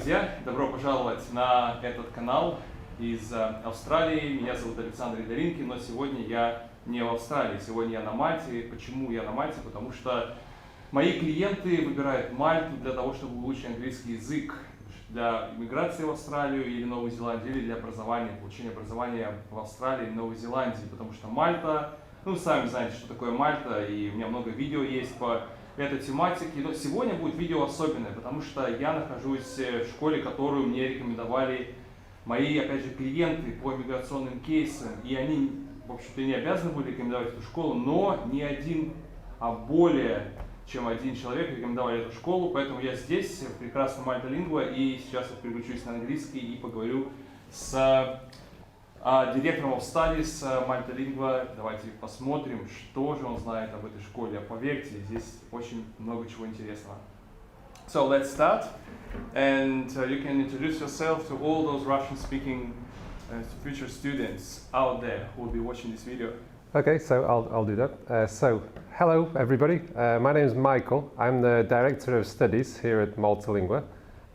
друзья! Добро пожаловать на этот канал из Австралии. Меня зовут Александр Идоринкин, но сегодня я не в Австралии, сегодня я на Мальте. Почему я на Мальте? Потому что мои клиенты выбирают Мальту для того, чтобы улучшить английский язык для иммиграции в Австралию или Новую Зеландию, или для образования, получения образования в Австралии или Новой Зеландии. Потому что Мальта, сами знаете, что такое Мальта, и у меня много видео есть по этой тематике. Но сегодня будет видео особенное, потому что я нахожусь в школе, которую мне рекомендовали мои, опять же, клиенты по миграционным кейсам. И они, в общем-то, не обязаны были рекомендовать эту школу, но не один, а более чем один человек рекомендовали эту школу. Поэтому я здесь, в прекрасном Maltalingua, и сейчас я переключусь на английский и поговорю с директором of Studies Maltalingua. Давайте посмотрим, что же он знает об этой школе. Поверьте, здесь очень много чего интересного. So let's start, and you can introduce yourself to all those Russian-speaking future students out there who will be watching this video. Okay, so I'll do that. So hello everybody, my name is Michael. I'm the Director of Studies here at Maltalingua.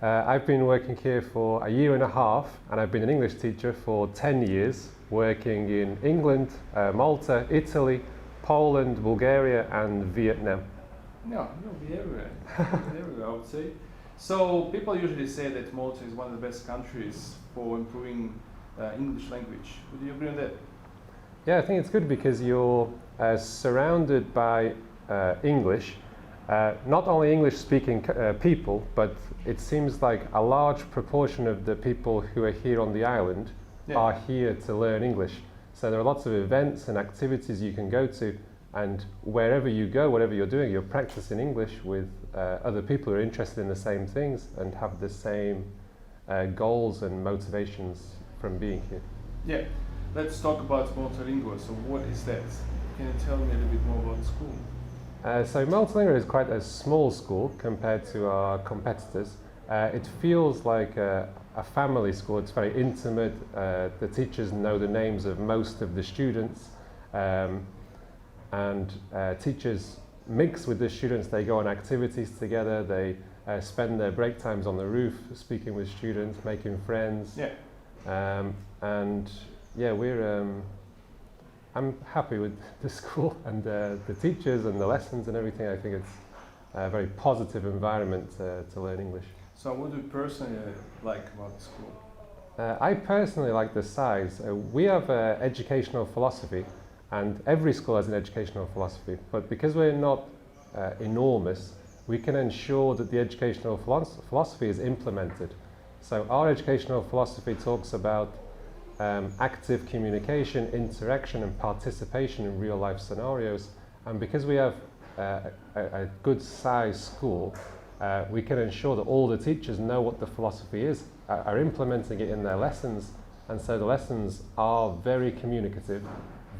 I've been working here for a year and a half, and I've been an English teacher for 10 years, working in England, Malta, Italy, Poland, Bulgaria and Vietnam. No, you'll be everywhere. Everywhere, I would say. So people usually say that Malta is one of the best countries for improving English language. Would you agree on that? Yeah, I think it's good because you're surrounded by English. Not only English-speaking people, but it seems like a large proportion of the people who are here on the island are here to learn English. So there are lots of events and activities you can go to, and wherever you go, whatever you're doing, you're practicing English with other people who are interested in the same things and have the same goals and motivations from being here. Yeah, let's talk about Maltalingua. So what is that? Can you tell me a little bit more about the school? So Maltalingua is quite a small school compared to our competitors. It feels like a family school. It's very intimate. The teachers know the names of most of the students, and teachers mix with the students. They go on activities together. They spend their break times on the roof speaking with students, making friends. Yeah. And yeah, I'm happy with the school and the teachers and the lessons and everything. I think it's a very positive environment to learn English. So what do you personally like about the school? I personally like the size. We have educational philosophy, and every school has an educational philosophy. But because we're not enormous, we can ensure that the educational philosophy is implemented. So our educational philosophy talks about active communication, interaction and participation in real life scenarios, and because we have a good sized school, we can ensure that all the teachers know what the philosophy is, are implementing it in their lessons, and so the lessons are very communicative,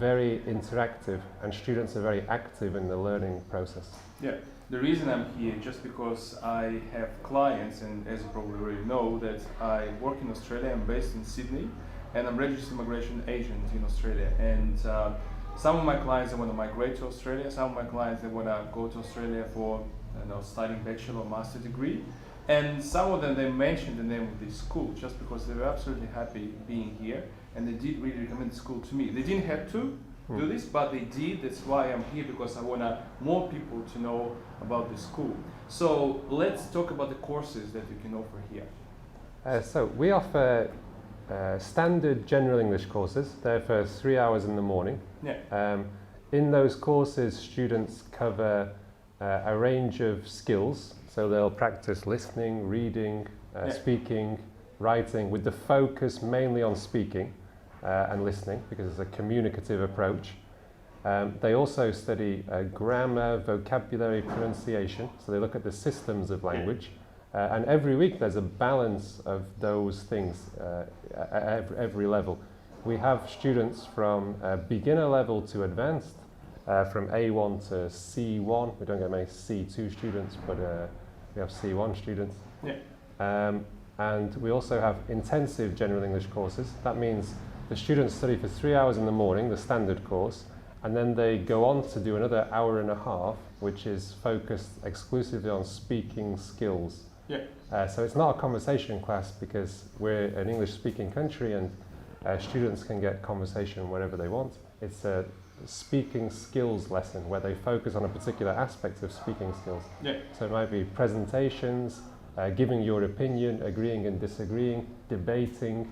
very interactive, and students are very active in the learning process. Yeah, the reason I'm here just because I have clients, and as you probably already know, that I work in Australia. I'm based in Sydney, and I'm a registered immigration agent in Australia. And some of my clients, they want to migrate to Australia. Some of my clients, they want to go to Australia for studying bachelor or master degree. And some of them, they mentioned the name of this school just because they were absolutely happy being here, and they did really recommend the school to me. They didn't have to do this, but they did. That's why I'm here, because I want more people to know about the school. So let's talk about the courses that you can offer here. So we offer standard general English courses. They're for 3 hours in the morning. Yeah. In those courses, students cover a range of skills. So they'll practice listening, reading, speaking, writing, with the focus mainly on speaking and listening, because it's a communicative approach. They also study grammar, vocabulary, pronunciation. So they look at the systems of language. And every week there's a balance of those things at every level. We have students from beginner level to advanced, from A1 to C1. We don't get many C2 students, but we have C1 students. Yeah. And we also have intensive general English courses. That means the students study for 3 hours in the morning, the standard course, and then they go on to do another hour and a half, which is focused exclusively on speaking skills. Yeah. So it's not a conversation class because we're an English-speaking country and students can get conversation wherever they want. It's a speaking skills lesson where they focus on a particular aspect of speaking skills. Yeah. So it might be presentations, giving your opinion, agreeing and disagreeing, debating,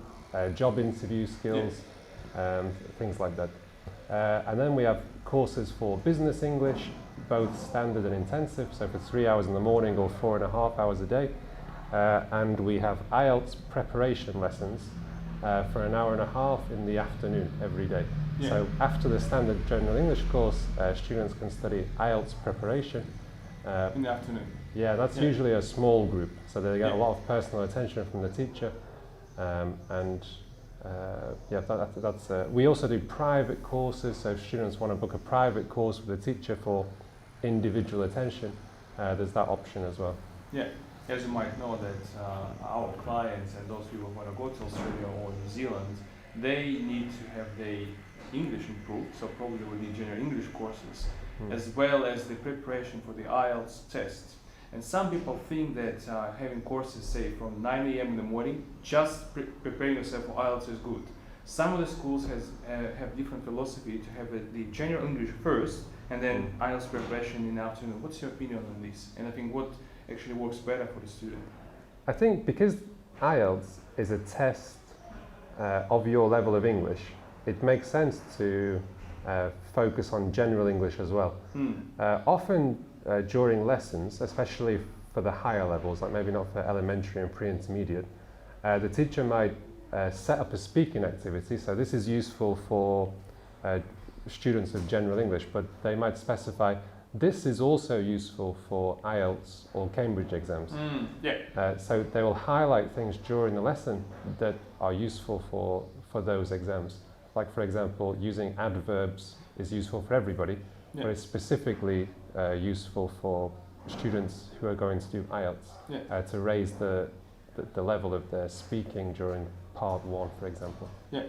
job interview skills, things like that. And then we have courses for business English, both standard and intensive, so for 3 hours in the morning or 4.5 hours a day. And we have IELTS preparation lessons for 1.5 hours in the afternoon every day. Yeah. So after the standard general English course, students can study IELTS preparation. In the afternoon. Yeah, that's usually a small group, so they get a lot of personal attention from the teacher. We also do private courses, so if students want to book a private course with a teacher for individual attention, there's that option as well. Yeah, as you might know that our clients and those people who want to go to Australia or New Zealand, they need to have their English improved, so probably will be general English courses, as well as the preparation for the IELTS test. And some people think that having courses, say, from 9 a.m. in the morning, just preparing yourself for IELTS is good. Some of the schools have different philosophy to have the general English first, and then IELTS preparation in the afternoon. What's your opinion on this? And I think what actually works better for the student? I think because IELTS is a test of your level of English, it makes sense to focus on general English as well. Often during lessons, especially for the higher levels, like maybe not for elementary and pre-intermediate, the teacher might set up a speaking activity. So this is useful for students of general English, but they might specify this is also useful for IELTS or Cambridge exams. So they will highlight things during the lesson that are useful for those exams. Like, for example, using adverbs is useful for everybody, but it's specifically useful for students who are going to do IELTS to raise the level of their speaking during part 1, for example. Yeah.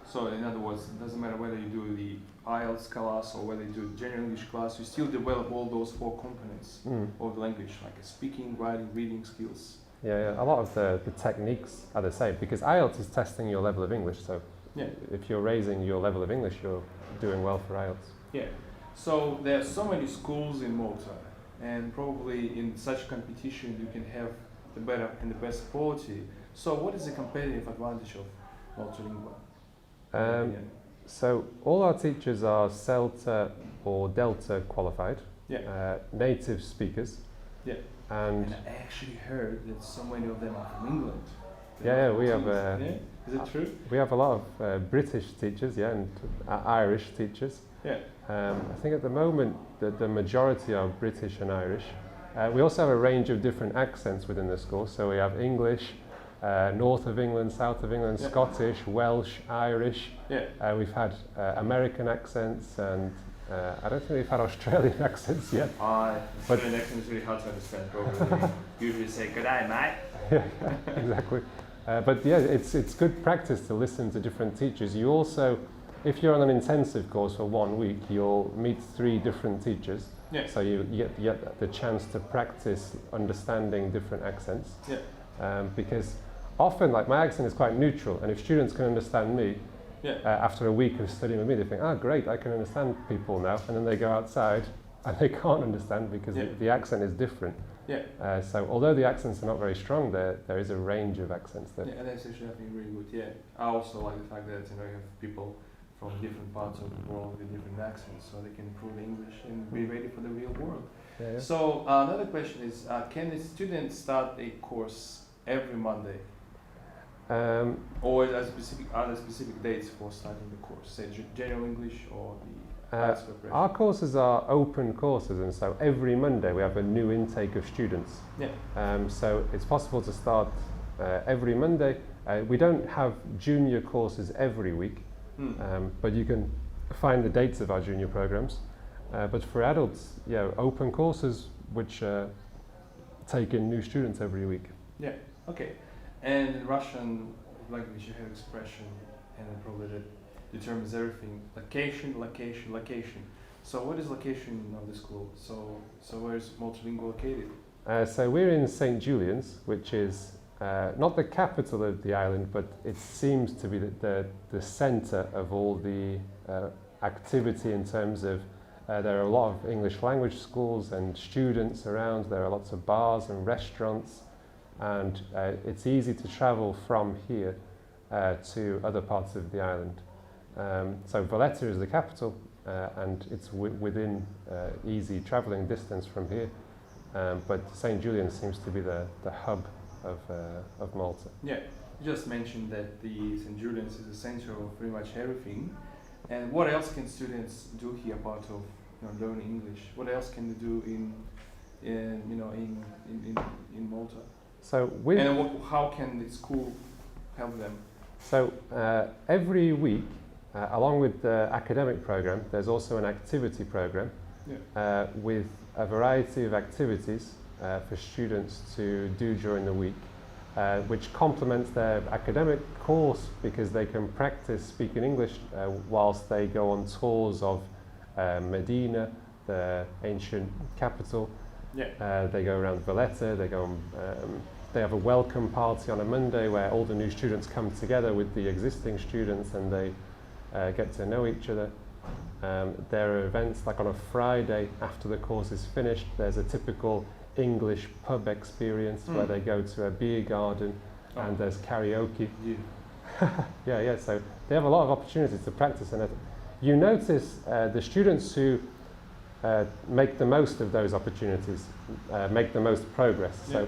So in other words, it doesn't matter whether you do the IELTS class or whether you do general English class, you still develop all those 4 components of the language, like speaking, writing, reading skills. Yeah, a lot of the techniques are the same because IELTS is testing your level of English. So if you're raising your level of English, you're doing well for IELTS. Yeah. So there are so many schools in Malta, and probably in such competition you can have the better and the best quality. So what is the competitive advantage of Maltalingua? So all our teachers are CELTA or Delta qualified, native speakers. Yeah. And I actually heard that so many of them are from England. We have. Is it true? We have a lot of British teachers, and Irish teachers. Yeah. I think at the moment the majority are British and Irish. We also have a range of different accents within the school. So we have English, north of England, south of England, Scottish, Welsh, Irish. Yeah. We've had American accents, and I don't think we've had Australian accents yet. Australian accent is really hard to understand. Probably usually say "Good day, mate." Yeah, exactly. But it's good practice to listen to different teachers. You also, if you're on an intensive course for 1 week, you'll meet 3 different teachers. Yeah. So you get the chance to practice understanding different accents. Yeah. Because often, like, my accent is quite neutral, and if students can understand me, after a week of studying with me, they think, great, I can understand people now. And then they go outside and they can't understand because the accent is different. Yeah. So although the accents are not very strong, there is a range of accents there. Yeah, and that's actually, I think, really good. Yeah. I also like the fact that you have people from different parts of the world with different accents, so they can improve English and be ready for the real world. Yeah. So another question is, can the student start a course every Monday? Or are there specific dates for starting the course, say general English or the IELTS preparation? Our courses are open courses, and so every Monday we have a new intake of students. Yeah. So it's possible to start every Monday. We don't have junior courses every week, but you can find the dates of our junior programs. But for adults, open courses which take in new students every week. Yeah. Okay. And in Russian language, you have expression, and then probably that determines everything. Location, location, location. So what is location of the school? So where is Maltalingua located? So we're in St. Julian's, which is not the capital of the island, but it seems to be the centre of all the activity in terms of there are a lot of English language schools and students around. There are lots of bars and restaurants, and it's easy to travel from here to other parts of the island. So Valletta is the capital, and it's within easy travelling distance from here. But St. Julian seems to be the hub of Malta. Yeah, you just mentioned that the St. Julian's is the center of pretty much everything. And what else can students do here apart of learning English? What else can they do in Malta? So how can the school help them? So every week, along with the academic program, there's also an activity program with a variety of activities for students to do during the week, which complements their academic course because they can practice speaking English whilst they go on tours of Medina, the ancient capital. They go around Valletta, they have a welcome party on a Monday where all the new students come together with the existing students and they get to know each other. There are events like on a Friday after the course is finished, there's a typical English pub experience where they go to a beer garden and there's karaoke. So they have a lot of opportunities to practice, and you notice the students who make the most of those opportunities make the most progress. So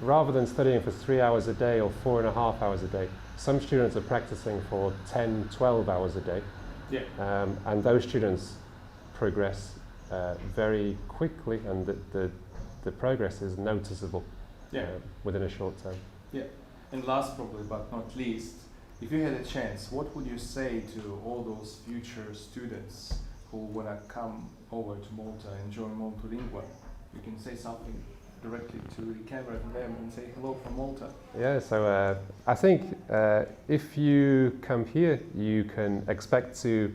rather than studying for 3 hours a day or 4.5 hours a day, some students are practicing for 10, 12 hours a day. And those students progress very quickly, and the progress is noticeable within a short time. And last probably but not least, if you had a chance, what would you say to all those future students who want to come over to Malta and join Maltalingua? You can say something directly to the camera to them and say hello from Malta. So I think if you come here, you can expect to,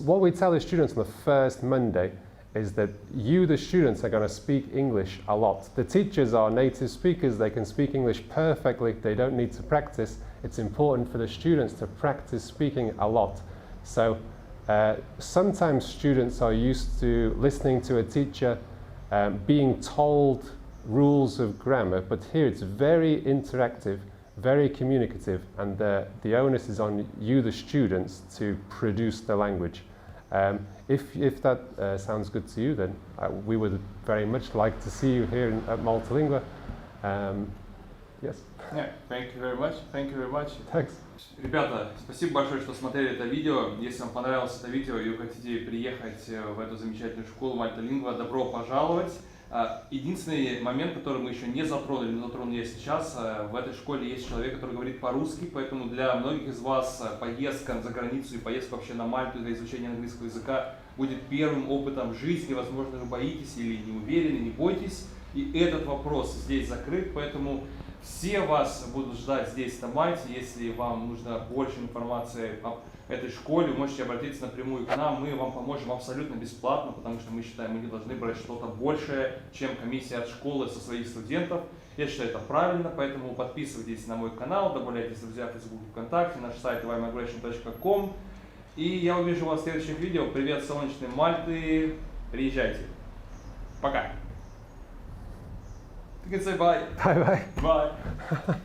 what we tell the students on the first Monday is that you, the students, are going to speak English a lot. The teachers are native speakers, they can speak English perfectly, they don't need to practice. It's important for the students to practice speaking a lot. So sometimes students are used to listening to a teacher being told rules of grammar, but here it's very interactive, very communicative, and the onus is on you, the students, to produce the language. If that sounds good to you, then we would very much like to see you here at Maltalingua. Yes. Thank you very much. Thank you very much. Thanks. Ребята, спасибо большое, что смотрели это видео. Если вам понравилось это видео и вы хотите приехать в эту замечательную школу Maltalingua, добро пожаловать. Единственный момент, который мы еще не затронули, но затрону я сейчас, в этой школе есть человек, который говорит по-русски, поэтому для многих из вас поездка за границу и поездка вообще на Мальту для изучения английского языка будет первым опытом жизни. Возможно, вы боитесь или не уверены, не бойтесь. И этот вопрос здесь закрыт, поэтому все вас будут ждать здесь, на Мальте. Если вам нужна больше информации об этой школе, вы можете обратиться напрямую к нам, мы вам поможем абсолютно бесплатно, потому что мы считаем, мы не должны брать что-то большее, чем комиссия от школы со своих студентов. Я считаю, это правильно, поэтому подписывайтесь на мой канал, добавляйтесь в друзья в Facebook и ВКонтакте, наш сайт migration.com. И я увижу вас в следующих видео. Привет, солнечной Мальты, приезжайте. Пока. You can say bye. Bye bye. Bye.